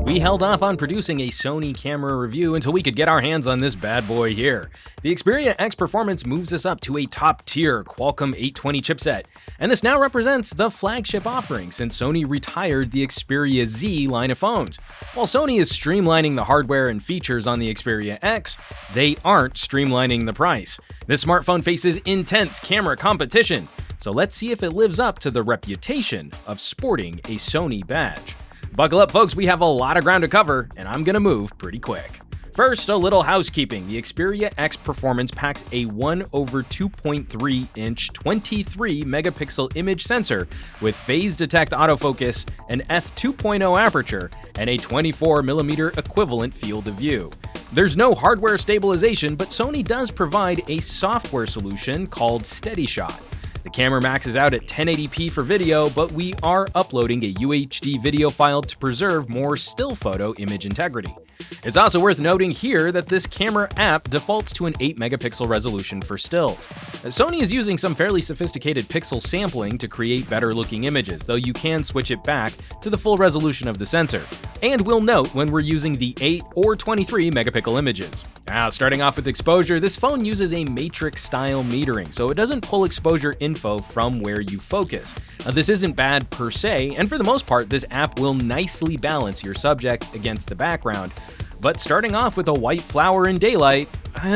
We held off on producing a Sony camera review until we could get our hands on this bad boy here. The Xperia X Performance moves us up to a top-tier Qualcomm 820 chipset, and this now represents the flagship offering since Sony retired the Xperia Z line of phones. While Sony is streamlining the hardware and features on the Xperia X, they aren't streamlining the price. This smartphone faces intense camera competition, so let's see if it lives up to the reputation of sporting a Sony badge. Buckle up, folks, we have a lot of ground to cover, and I'm gonna move pretty quick. First, a little housekeeping. The Xperia X Performance packs a 1/2.3-inch 23-megapixel image sensor with phase detect autofocus, an f2.0 aperture, and a 24mm equivalent field of view. There's no hardware stabilization, but Sony does provide a software solution called Steady Shot. The camera maxes out at 1080p for video, but we are uploading a UHD video file to preserve more still photo image integrity. It's also worth noting here that this camera app defaults to an 8-megapixel resolution for stills. Sony is using some fairly sophisticated pixel sampling to create better-looking images, though you can switch it back to the full resolution of the sensor. And we'll note when we're using the 8 or 23-megapixel images. Now, starting off with exposure, this phone uses a matrix-style metering, so it doesn't pull exposure info from where you focus. Now, this isn't bad per se, and for the most part, this app will nicely balance your subject against the background. But starting off with a white flower in daylight,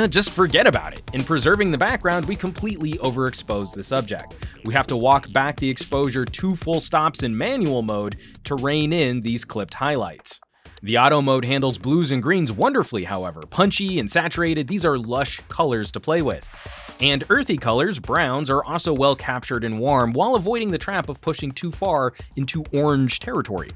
just forget about it. In preserving the background, we completely overexpose the subject. We have to walk back the exposure 2 full stops in manual mode to rein in these clipped highlights. The auto mode handles blues and greens wonderfully, however. Punchy and saturated, these are lush colors to play with. And earthy colors, browns, are also well captured and warm while avoiding the trap of pushing too far into orange territory.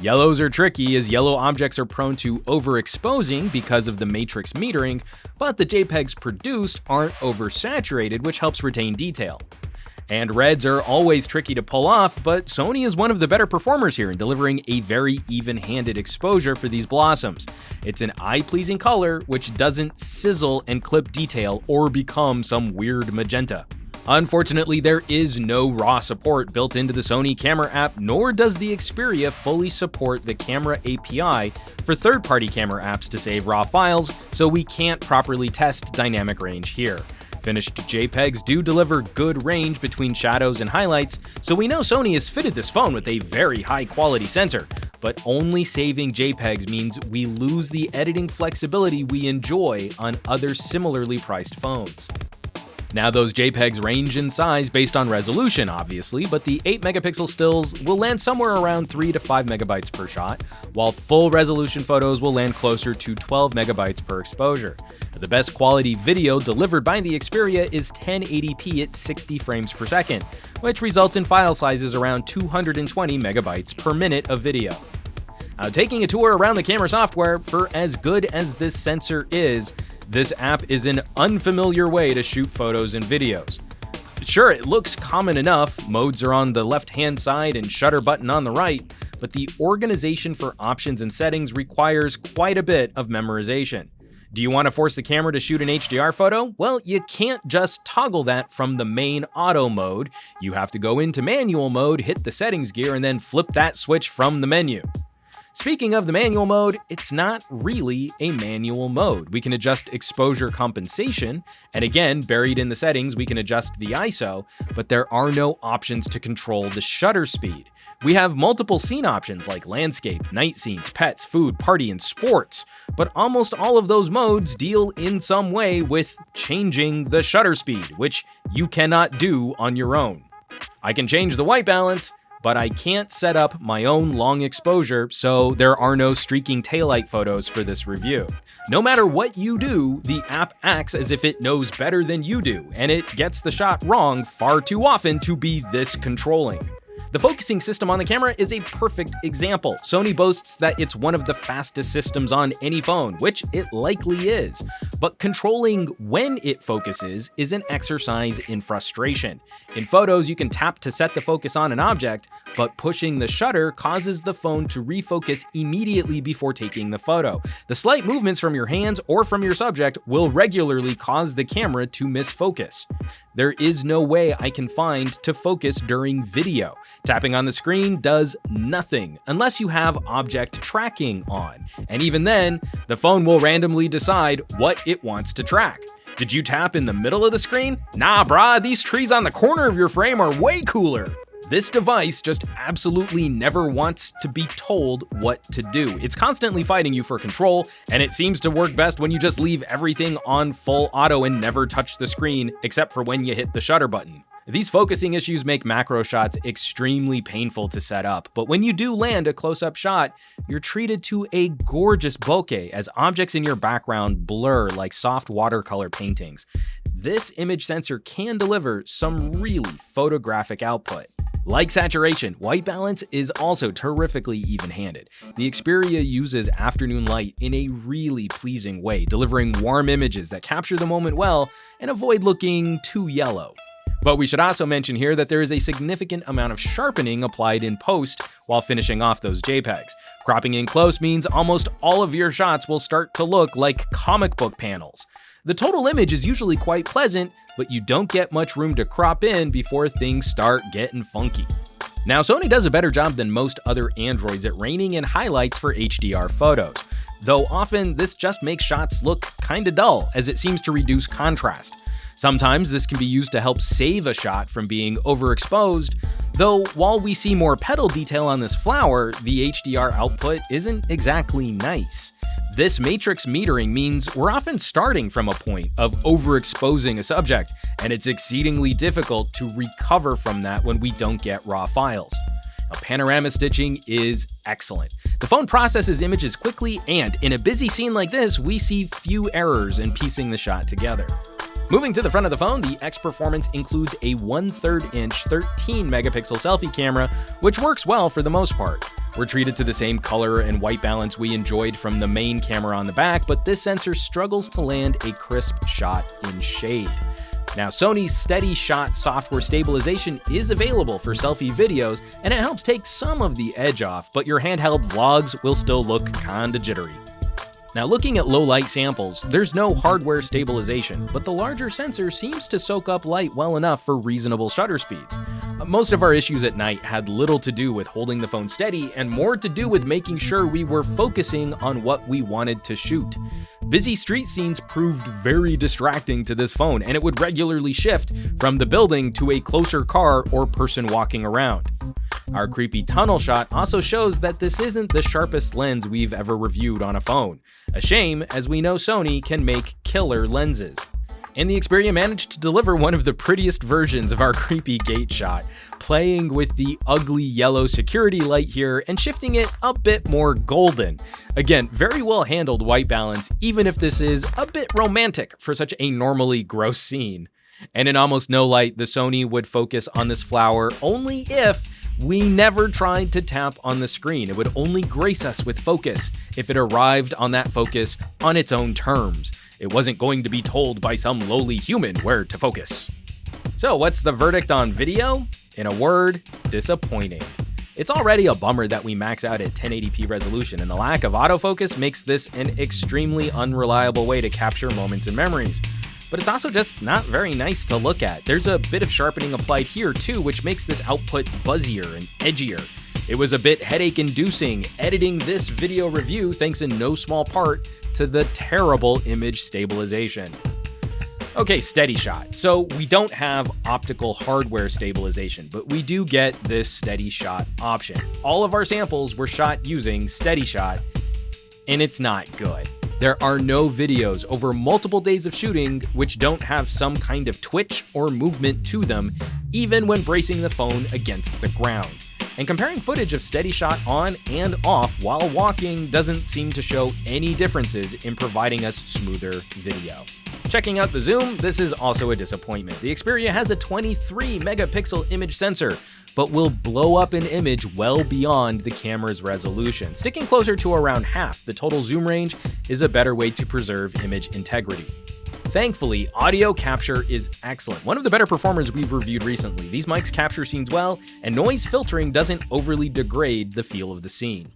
Yellows are tricky as yellow objects are prone to overexposing because of the matrix metering, but the JPEGs produced aren't oversaturated, which helps retain detail. And reds are always tricky to pull off, but Sony is one of the better performers here in delivering a very even-handed exposure for these blossoms. It's an eye-pleasing color which doesn't sizzle and clip detail or become some weird magenta. Unfortunately, there is no RAW support built into the Sony camera app, nor does the Xperia fully support the camera API for third-party camera apps to save RAW files, so we can't properly test dynamic range here. Finished JPEGs do deliver good range between shadows and highlights, so we know Sony has fitted this phone with a very high-quality sensor, but only saving JPEGs means we lose the editing flexibility we enjoy on other similarly priced phones. Now, those JPEGs range in size based on resolution, obviously, but the 8-megapixel stills will land somewhere around 3 to 5 megabytes per shot, while full-resolution photos will land closer to 12 megabytes per exposure. The best quality video delivered by the Xperia is 1080p at 60 frames per second, which results in file sizes around 220 megabytes per minute of video. Now, taking a tour around the camera software, for as good as this sensor is, this app is an unfamiliar way to shoot photos and videos. Sure, it looks common enough, modes are on the left-hand side and shutter button on the right, but the organization for options and settings requires quite a bit of memorization. Do you want to force the camera to shoot an HDR photo? Well, you can't just toggle that from the main auto mode. You have to go into manual mode, hit the settings gear, and then flip that switch from the menu. Speaking of the manual mode, it's not really a manual mode. We can adjust exposure compensation, and again, buried in the settings, we can adjust the ISO, but there are no options to control the shutter speed. We have multiple scene options like landscape, night scenes, pets, food, party, and sports, but almost all of those modes deal in some way with changing the shutter speed, which you cannot do on your own. I can change the white balance, but I can't set up my own long exposure, so there are no streaking taillight photos for this review. No matter what you do, the app acts as if it knows better than you do, and it gets the shot wrong far too often to be this controlling. The focusing system on the camera is a perfect example. Sony boasts that it's one of the fastest systems on any phone, which it likely is. But controlling when it focuses is an exercise in frustration. In photos, you can tap to set the focus on an object, but pushing the shutter causes the phone to refocus immediately before taking the photo. The slight movements from your hands or from your subject will regularly cause the camera to misfocus. there is no way I can find to focus during video. Tapping on the screen does nothing unless you have object tracking on. And even then, the phone will randomly decide what it wants to track. Did you tap in the middle of the screen? Nah, brah, these trees on the corner of your frame are way cooler. This device just absolutely never wants to be told what to do. It's constantly fighting you for control, and it seems to work best when you just leave everything on full auto and never touch the screen, except for when you hit the shutter button. These focusing issues make macro shots extremely painful to set up, but when you do land a close-up shot, you're treated to a gorgeous bokeh as objects in your background blur like soft watercolor paintings. This image sensor can deliver some really photographic output. Like saturation, white balance is also terrifically even-handed. The Xperia uses afternoon light in a really pleasing way, delivering warm images that capture the moment well and avoid looking too yellow. But we should also mention here that there is a significant amount of sharpening applied in post while finishing off those JPEGs. Cropping in close means almost all of your shots will start to look like comic book panels. The total image is usually quite pleasant, but you don't get much room to crop in before things start getting funky. Now, Sony does a better job than most other Androids at reining in highlights for HDR photos, though often this just makes shots look kinda dull, as it seems to reduce contrast. Sometimes this can be used to help save a shot from being overexposed, though while we see more petal detail on this flower, the HDR output isn't exactly nice. This matrix metering means we're often starting from a point of overexposing a subject, and it's exceedingly difficult to recover from that when we don't get raw files. Now, panorama stitching is excellent. The phone processes images quickly, and in a busy scene like this, we see few errors in piecing the shot together. Moving to the front of the phone, the X Performance includes a 1/3 inch 13 megapixel selfie camera, which works well for the most part. We're treated to the same color and white balance we enjoyed from the main camera on the back, but this sensor struggles to land a crisp shot in shade. Now, Sony's Steady Shot software stabilization is available for selfie videos, and it helps take some of the edge off, but your handheld vlogs will still look kinda jittery. Now, looking at low light samples, there's no hardware stabilization, but the larger sensor seems to soak up light well enough for reasonable shutter speeds. Most of our issues at night had little to do with holding the phone steady and more to do with making sure we were focusing on what we wanted to shoot. Busy street scenes proved very distracting to this phone, and it would regularly shift from the building to a closer car or person walking around. Our creepy tunnel shot also shows that this isn't the sharpest lens we've ever reviewed on a phone. A shame, as we know Sony can make killer lenses. And the Xperia managed to deliver one of the prettiest versions of our creepy gate shot, playing with the ugly yellow security light here and shifting it a bit more golden. Again, very well handled white balance, even if this is a bit romantic for such a normally gross scene. And in almost no light, the Sony would focus on this flower only if we never tried to tap on the screen. It would only grace us with focus if it arrived on that focus on its own terms. It wasn't going to be told by some lowly human where to focus. So what's the verdict on video? In a word, disappointing. It's already a bummer that we max out at 1080p resolution, and the lack of autofocus makes this an extremely unreliable way to capture moments and memories. But it's also just not very nice to look at. There's a bit of sharpening applied here too, which makes this output buzzier and edgier. It was a bit headache-inducing editing this video review, thanks in no small part to the terrible image stabilization. Okay, Steady Shot. So we don't have optical hardware stabilization, but we do get this Steady Shot option. All of our samples were shot using Steady Shot, and it's not good. There are no videos over multiple days of shooting which don't have some kind of twitch or movement to them, even when bracing the phone against the ground. And comparing footage of Steady Shot on and off while walking doesn't seem to show any differences in providing us smoother video. Checking out the zoom, this is also a disappointment. The Xperia has a 23 megapixel image sensor, but will blow up an image well beyond the camera's resolution. Sticking closer to around half the total zoom range is a better way to preserve image integrity. Thankfully, audio capture is excellent. One of the better performers we've reviewed recently. These mics capture scenes well, and noise filtering doesn't overly degrade the feel of the scene.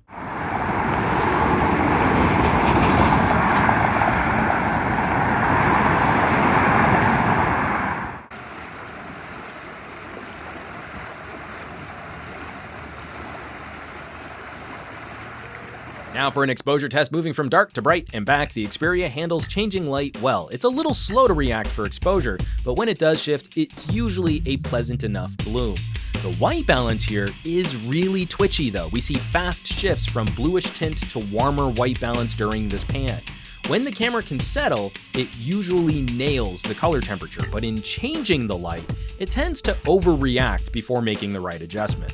Now for an exposure test moving from dark to bright and back, the Xperia handles changing light well. It's a little slow to react for exposure, but when it does shift, it's usually a pleasant enough bloom. The white balance here is really twitchy though. We see fast shifts from bluish tint to warmer white balance during this pan. When the camera can settle, it usually nails the color temperature, but in changing the light, it tends to overreact before making the right adjustment.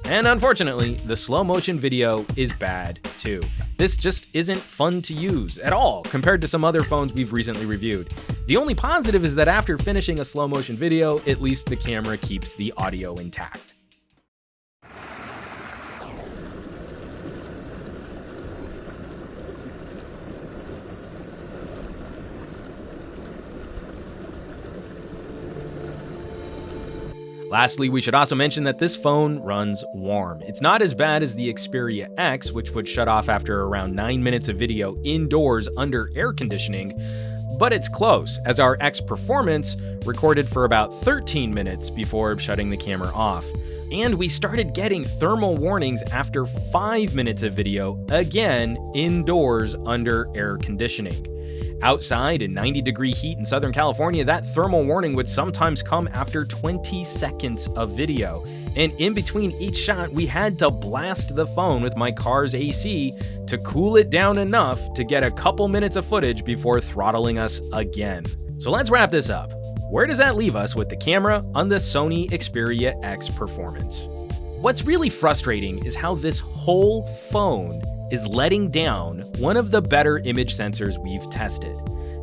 And unfortunately, the slow motion video is bad too. This just isn't fun to use at all compared to some other phones we've recently reviewed. The only positive is that after finishing a slow motion video, at least the camera keeps the audio intact. Lastly, we should also mention that this phone runs warm. It's not as bad as the Xperia X, which would shut off after around 9 minutes of video indoors under air conditioning, but it's close, as our X Performance recorded for about 13 minutes before shutting the camera off. And we started getting thermal warnings after 5 minutes of video, again indoors under air conditioning. Outside in 90-degree heat in Southern California, that thermal warning would sometimes come after 20 seconds of video. And in between each shot, we had to blast the phone with my car's AC to cool it down enough to get a couple minutes of footage before throttling us again. So let's wrap this up. Where does that leave us with the camera on the Sony Xperia X Performance? What's really frustrating is how this whole phone is letting down one of the better image sensors we've tested.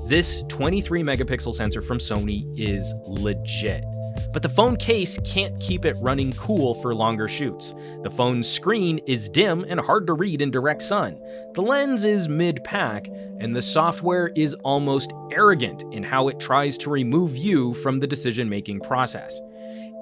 This 23 megapixel sensor from Sony is legit, but the phone case can't keep it running cool for longer shoots. The phone's screen is dim and hard to read in direct sun. The lens is mid-pack, and the software is almost arrogant in how it tries to remove you from the decision-making process.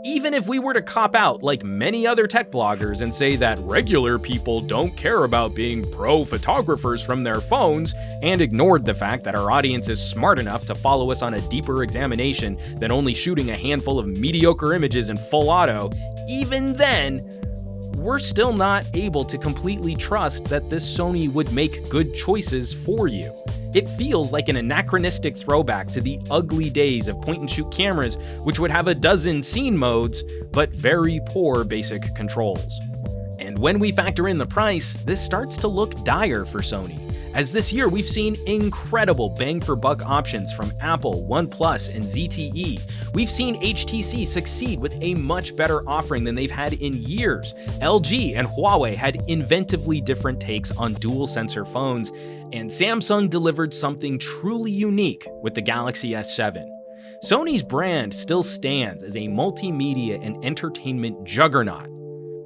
Even if we were to cop out like many other tech bloggers and say that regular people don't care about being pro photographers from their phones and ignored the fact that our audience is smart enough to follow us on a deeper examination than only shooting a handful of mediocre images in full auto, even then, we're still not able to completely trust that this Sony would make good choices for you. It feels like an anachronistic throwback to the ugly days of point-and-shoot cameras, which would have a dozen scene modes, but very poor basic controls. And when we factor in the price, this starts to look dire for Sony. As this year we've seen incredible bang-for-buck options from Apple, OnePlus, and ZTE. We've seen HTC succeed with a much better offering than they've had in years. LG and Huawei had inventively different takes on dual-sensor phones, and Samsung delivered something truly unique with the Galaxy S7. Sony's brand still stands as a multimedia and entertainment juggernaut,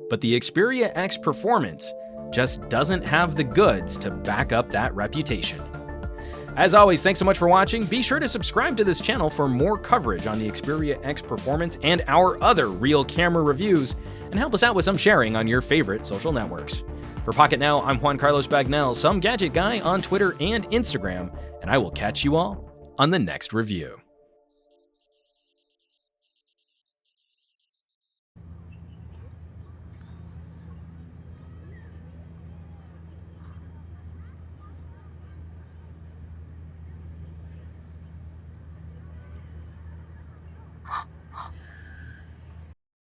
but the Xperia X Performance just doesn't have the goods to back up that reputation. As always, thanks so much for watching. Be sure to subscribe to this channel for more coverage on the Xperia X Performance and our other real camera reviews, and help us out with some sharing on your favorite social networks. For Pocketnow, I'm Juan Carlos Bagnell, some gadget guy on Twitter and Instagram, and I will catch you all on the next review.